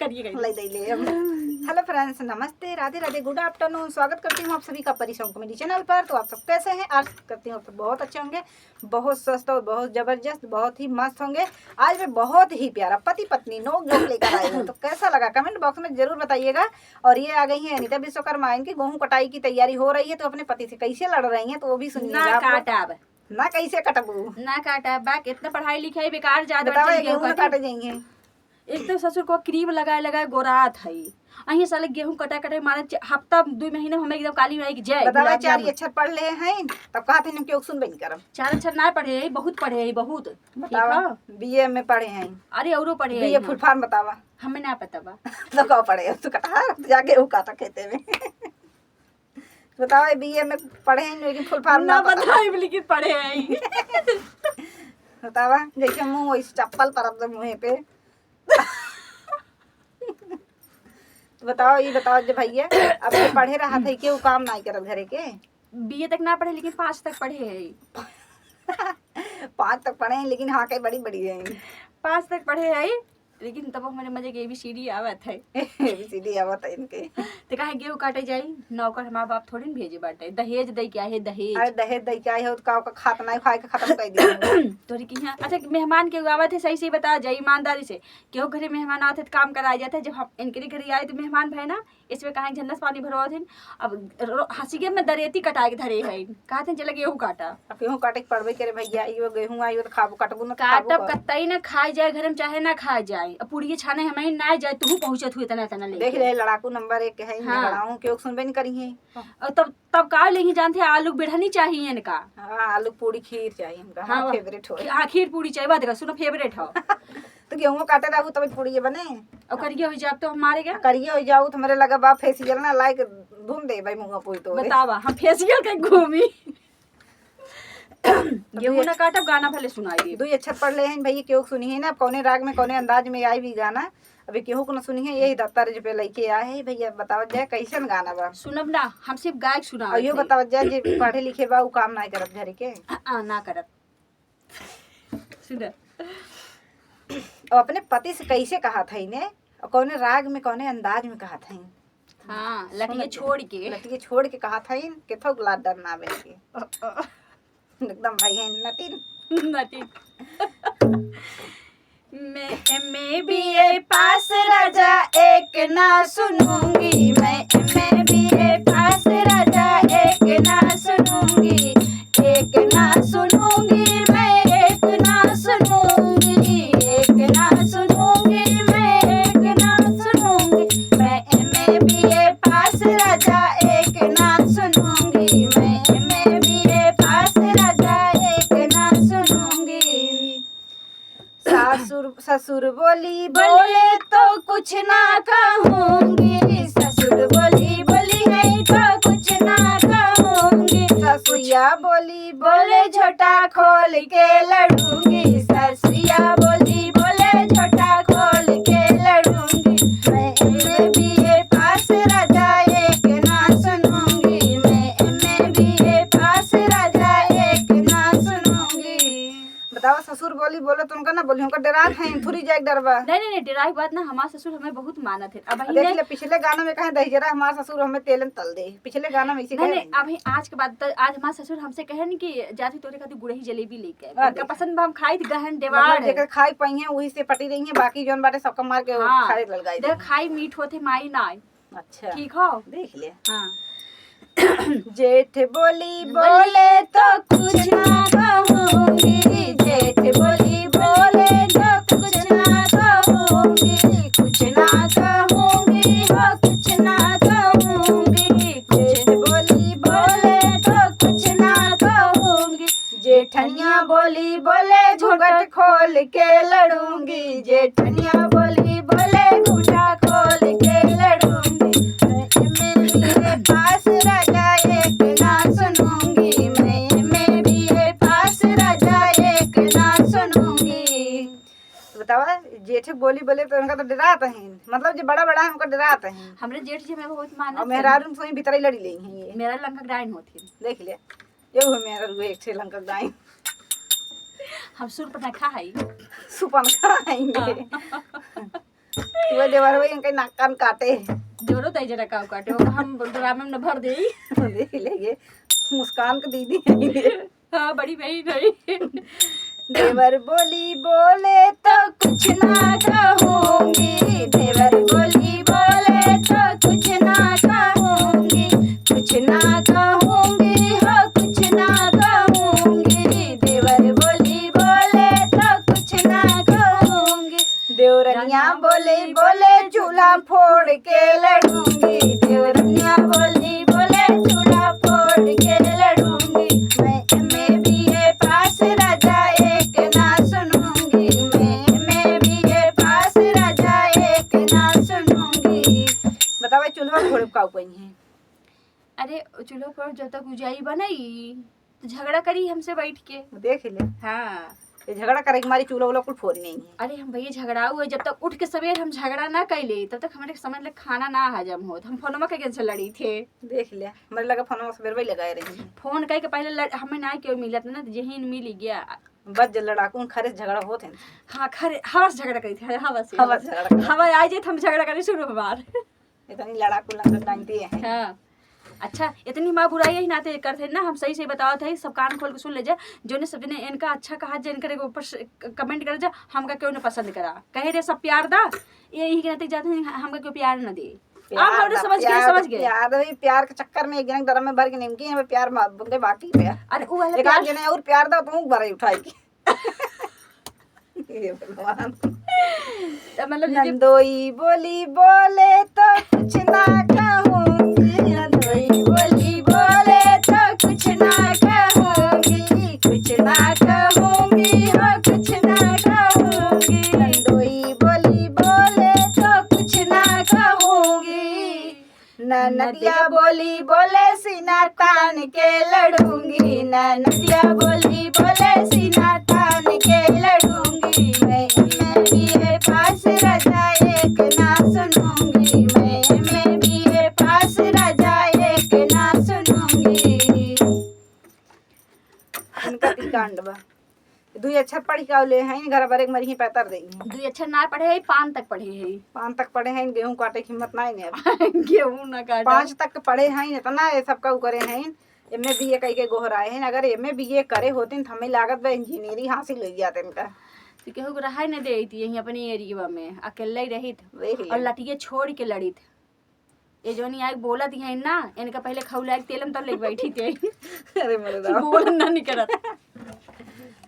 Hello friends, नमस्ते, Radhe Radhe, good afternoon. स्वागत करती हूँ आप सभी का परिश्रम कॉमेडी चैनल पर। तो आप सब कैसे हैं? आशा करती हूँ आप सब बहुत अच्छे होंगे, बहुत स्वस्थ और बहुत जबरदस्त, बहुत ही मस्त होंगे। आज मैं बहुत ही प्यारा पति पत्नी नोक झोंक लेकर आई हूँ। तो कैसा लगा कमेंट बॉक्स में जरूर बताइएगा। और ये आ गई है अनीता विश्वकर्मा, इनकी गेहूं कटाई की तैयारी हो रही है। तो अपने पति से कैसे लड़ रही है तो वो भी सुनिएगा। ना कैसे कटबू ना काटा बा, कितना पढ़ाई लिखाई बेकार ज्यादा गेहूं काटे जाएंगे। एक तो ससुर को क्रीम लगाए गोरात है। अही साले गेहूं कटा मारे हफ्ता 2 महीने हमें एकदम काली में जय बतावा। 4 अक्षर पढ़ ले हैं तब कहते हैं क्यों सुनबे नहीं करम। 4 अक्षर ना पढ़े, बहुत पढ़े, बहुत। बतावा बीए में पढ़े हैं। अरे औरो पढ़े बीए फुल फॉर्म बतावा। हमें ना पता बा। तो कब पढ़े तो कटा जाके वो काटा खेते में। बताओ बीए में पढ़े हैं लेकिन फुल फॉर्म ना बताई लेकिन पढ़े हैं। बतावा जैसे मुंह वैसे चप्पल पर मुंह पे। तो बताओ ये बताओ जो भैया अब ये पढ़े रहा था क्यों काम नहीं करत घरे के। बीए तक ना पढ़े लेकिन 5 तक पढ़े है। 5 तक पढ़े हैं लेकिन हाँ के बड़ी बड़ी है। 5 तक पढ़े है लेकिन तब हमारे मजे के ABCD आवत है। ABCD आवत है इनके। तो कहे गेहूं काटे जाई नौकर हमारे बाप थोड़ी न भेजे बाटे। दहेज दे क्या है दहेज। अरे दहेज दे क्या है का खात नहीं खाए के खत्म कर दिया। तोरी की यहाँ अच्छा मेहमान के आवत है सही से बता जाए ईमानदारी से। केहू घरे मेहमान आते तो काम कराया जाता है। जब हम इनके घरे आए तो मेहमान भाई ना इसमें कहा झंडस पानी भरवा थे। अब हंसी में दरेती कटाए के धरे है कहते चले गेहूं काटा। अब गेहूं काटे के पड़बे करे भैया। यो गेहूं आई तो खाबो काटबो ना काटब कतई ना खाए जाए घर में चाहे ना खाए जाए। अब पूरी छाने हमें ना जाए तू पहुंचत हुए तना तना ले देख ले लड़ाकू नंबर 1 है। हाँ। लड़ाऊं क्यों सुनबे नहीं करी है। और तब का लेही जानते आलू बिढ़नी चाहिए इनका। हां आलू पूरी खीर चाहिए हमका। हाँ फेवरेट हो। हाँ खीर पूरी चाहिए बात का सुनो फेवरेट हो। तो गेहूं काटे रहू तब पूरी बने और करिए हो जाब तो हमारे क्या करिए हो जाऊ तो मेरे लगा बा फेसियल ना लाइक धुन दे भाई मुंगा पोई तो बतावा हम फेसियल के घूमी। गेहूं ना काटब गाना भले सुनाइए। 2 अक्षर पढ़ ले हैं भैया क्यों सुनी है ना कौने राग में कौने अंदाज में आई भी गाना। अभी केहू को ना सुनी है यही दफ्तर पे लेके आए है भैया। बताओ जाए कैसन गाना बा। सुनब ना हम सिर्फ गायक सुना। और यो बताओ जाए जे पढ़े लिखे बा उ काम ना करत घरे के। ना करत सुन और अपने पति से कैसे कहा था इन्हें और कौने राग में कौने अंदाज में कहा था। हाँ लटिए छोड़ के कहा था इन के थो गुलाब डर ना बन के एकदम भाई है नटीन। मैं BA पास राजा एक ना सुनूंगी। मैं BA पास राजा एक ना सुनूंगी। एक ना सुनूंगी मैं एक ना सुनूंगी। एक ना सुनूंगी मैं एक ना सुनूंगी। मैं BA पास राजा एक ना सुनूंगी। मैं BA पास राजा एक ना सुनूंगी। ससुर बोली बोले तो कुछ ना कहूंगी। ससुर बोली है तो कुछ ना कहूंगी। ससुया बोली बोले झोटा खोल के लड़ूंगी। ससुया बोली बोले झोटा खोल के लड़ूंगी। मैं BA पास राजा एक ना सुनूंगी। मैं BA पास राजा एक ना सुनूंगी। बताओ ससुर बोली बोले तो उनका ना बोली उनका डरा है थोड़ी जाए डरवा। नहीं डरा की बात ना। हमारे ससुर हमें बहुत मानत है। अब देख ले पिछले गाना में कहे दहिजरा हमारा ससुर हमें तेलन तल दे। पिछले गाना में इसी नहीं अभी आज के बाद आज हमारे ससुर हमसे कहे न कि जाती तोरे खातिर गुड़ही जलेबी लेके उनका पसंद हम खाई गहन देवार जेकर खाई पई है वही से पटी रही है। बाकी जोन बाटे सबका मार के खाए लगाई देख खाई मीठ होते माई ना। अच्छा ठीक हो देख ले। हाँ जेठ बोली बोले तो कुछ ना कहूंगी। जेठ बोली बोले तो कुछ ना कहूंगी। कुछ ना कहूंगी हो कुछ ना कहूंगी। जेठ बोली बोले तो कुछ ना कहूंगी। जेठनिया बोली बोले घूंघट खोल के लड़ूंगी। जेठनिया बोली बोले घूंघट खोल के लड़ूंगी। मैं पास राजा एक ना सुनूंगी। मैं BA पास राजा एक ना सुनूंगी। बतावा जेठ बोली बोले तो उनका तो डराता है। मतलब जो बड़ा बड़ा है उनका डराता है। हमरे जेठ जी में बहुत मानत और मेहरारू सोई भीतर ही लड़ी ले हैं ये। मेरा लंका ग्राइन होती देख ले ये हो मेहरारू एक छे लंका गाय। हम सुर पर खा है सुपन खाएंगे। वो देवर भाई इनके नाक कान काटे। जोरो तय जरा काव काटे वो हम ड्रामे में भर देई। देख ले ये मुस्कान की दीदी है ये। हाँ बड़ी बहन रही। देवर बोली बोले तो कुछ ना कहूंगी, देवर बोली बोले तो कुछ ना कहूंगी, कुछ ना कहूंगी हो कुछ ना कहूंगी, देवर बोली बोले तो कुछ ना कहूंगी। देवरनिया बोले बोले चूल्हा फोड़ के लड़ूंगी, देवरनिया बोली बोले चूल्हा फोड़ के लड़ूंगी। मैं एमए बीए पास राजा एक ना सुनूंगी, मैं बीए पास राजा एक ना सुनूंगी। बताओ चूल्हा फोड़ का कोई है? अरे चूल्हो पर जब तक उजाई बनाई तो झगड़ा करी हमसे बैठ के। देख ले हाँ ये झगड़ा करे कि हमारी चूल्हा कुछ फोड़ नहीं है। अरे हम भैया झगड़ा हुए जब तक उठ के सवेर हम झगड़ा ना कैले तब तक हमारे समझ ले खाना ना हजम हो। हम फोनमा के से लड़ी थे। देख ले मेरे लगा फोन सवेर वही लगाए रही फोन कह के पहले हमें ना क्यों मिला था ना जहीन मिल गया बस लड़ाकू खरे झगड़ा होते हैं। हाँ खरे हवा से झगड़ा करी थी हवा से हवा से झगड़ा हवा आ जाए तो हम झगड़ा करी शुरू हमार। इतनी लड़ाकू लंगर टाइमती है। हाँ अच्छा इतनी माँ बुराई ही नाते करते ना हम सही सही बताओ थे सब कान खोल के सुन ले जा जो ने सब ने इनका अच्छा कहा जे इनके ऊपर कमेंट कर जा हमका क्यों न पसंद करा कहे रे सब प्यार दा यही के नाते जाते हमका क्यों प्यार न दे। आप हमने समझ गए प्यार भाई प्यार के चक्कर में एक जन ड्रम में भर के निमकी है प्यार बंदे बाकी पे। अरे वो वाला एक प्यार आध जने और प्यार दा तो भरे उठाएगी। ये भगवान मतलब नंदोई बोली बोले तो कुछ ना कहूंगी, नंदोई बोली बोले तो कुछ ना कहूंगी, कुछ ना कहूंगी हो कुछ ना कहूंगी, नंदोई बोली बोले तो कुछ ना कहूंगी। नदिया बोली बोले सीना तान के लड़ूंगी, नदिया बोली बोले सीना तान के लड़ूंगी। मैं बीए पास राजा एक ना सुनूंगी, मैं बीए पास राजा एक ना सुनूंगी। इनका कांड बा दुई अक्षर पढ़ी का ले हैं घर बारे मरी ही पैतर देंगे। दुई अक्षर ना पढ़े है पान तक पढ़े है पान तक पढ़े हैं गेहूं काटे की हिम्मत नहीं है। गेहूं ना काटा 5 तक पढ़े हैं इतना ये सब का करे हैं एमए बीए कई के गोहराए हैं। अगर एमए बीए करे होते तो हमें लागत बा इंजीनियरिंग हासिल हो जाते इनका। तो केहू रहा न दे थी यहीं अपनी एरिया में अकेले ही रही देख और लटिए छोड़ के लड़ी थी। ये जो नहीं आए बोला थी है ना इनका पहले खौला तेलम तब ले बैठी थी। अरे मेरे बोल ना नहीं करत।